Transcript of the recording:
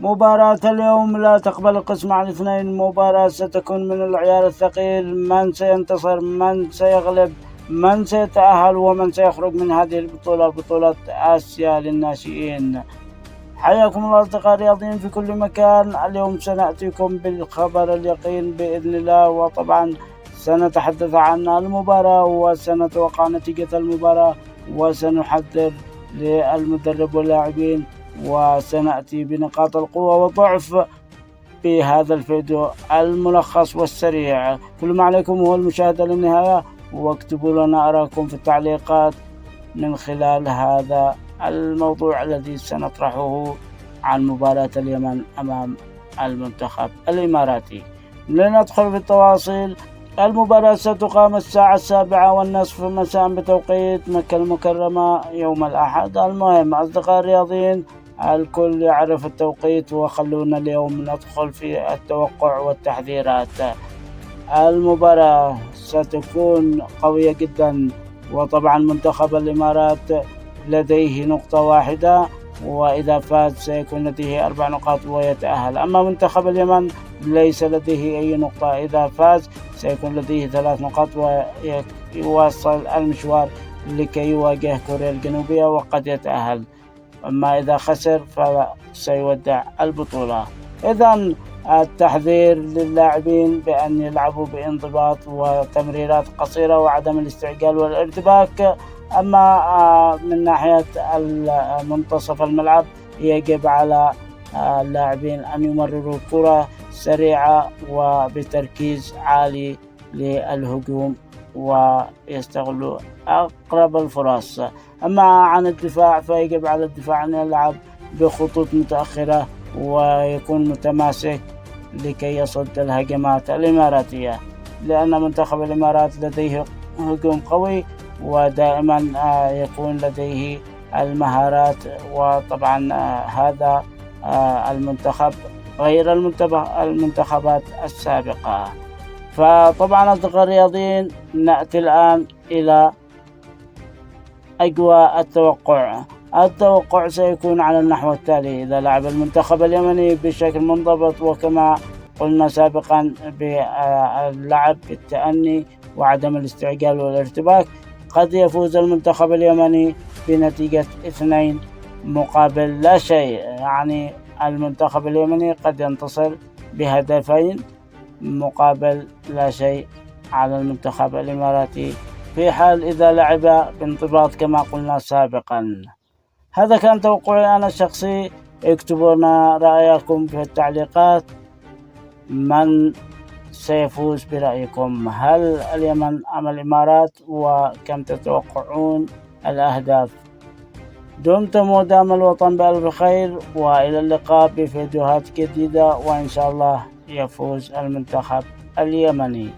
مباراة اليوم لا تقبل القسم على الاثنين. مباراة ستكون من العيار الثقيل، من سينتصر، من سيغلب، من سيتأهل، ومن سيخرج من هذه البطولة، بطولة آسيا للناشئين. حياكم الله أصدقاء الرياضيين في كل مكان. اليوم سنأتيكم بالخبر اليقين بإذن الله، وطبعا سنتحدث عن المباراة وسنتوقع نتيجة المباراة وسنحذر للمدرب واللاعبين، وسنأتي بنقاط القوة والضعف في هذا الفيديو الملخص والسريع. كل ما عليكم هو المشاهدة للنهاية، واكتبوا لنا آراءكم في التعليقات من خلال هذا الموضوع الذي سنطرحه عن مباراة اليمن أمام المنتخب الإماراتي. لندخل في التواصيل. المباراة ستقام الساعة 7:30 مساء بتوقيت مكة المكرمة يوم الأحد. المهم أصدقاء الرياضيين، الكل يعرف التوقيت، وخلونا اليوم ندخل في التوقع والتحذيرات. المباراة ستكون قوية جدا، وطبعا منتخب الإمارات لديه نقطة واحدة، وإذا فاز سيكون لديه 4 نقاط ويتأهل. أما منتخب اليمن ليس لديه أي نقطة، إذا فاز سيكون لديه 3 نقاط ويواصل المشوار لكي يواجه كوريا الجنوبية وقد يتأهل. أما إذا خسر فسيودع البطولة. إذن التحذير للاعبين بأن يلعبوا بانضباط وتمريرات قصيرة وعدم الاستعجال والارتباك. أما من ناحية منتصف الملعب يجب على اللاعبين أن يمرروا الكرة سريعة وبتركيز عالي للهجوم ويستغلوا أقرب الفرص. أما عن الدفاع فيجب على الدفاع أن يلعب بخطوط متأخرة ويكون متماسك لكي يصد الهجمات الإماراتية، لأن منتخب الإمارات لديه هجوم قوي ودائما يكون لديه المهارات. وطبعا هذا المنتخب غير المنتخبات السابقة. فطبعا أصدقاء الرياضيين، نأتي الآن إلى أجواء التوقع سيكون على النحو التالي: إذا لعب المنتخب اليمني بشكل منضبط، وكما قلنا سابقا باللعب بالتأني وعدم الاستعجال والارتباك، قد يفوز المنتخب اليمني بنتيجة 2-0. يعني المنتخب اليمني قد ينتصر ب2 2 على المنتخب الإماراتي، في حال إذا لعب بانضباط كما قلنا سابقا. هذا كان توقعي أنا الشخصي. اكتبوا لنا رأيكم في التعليقات. من سيفوز برأيكم؟ هل اليمن أم الإمارات؟ وكم تتوقعون الأهداف؟ دمتم ودام الوطن بألف خير، وإلى اللقاء بفيديوهات جديدة، وإن شاء الله يفوز المنتخب اليمني.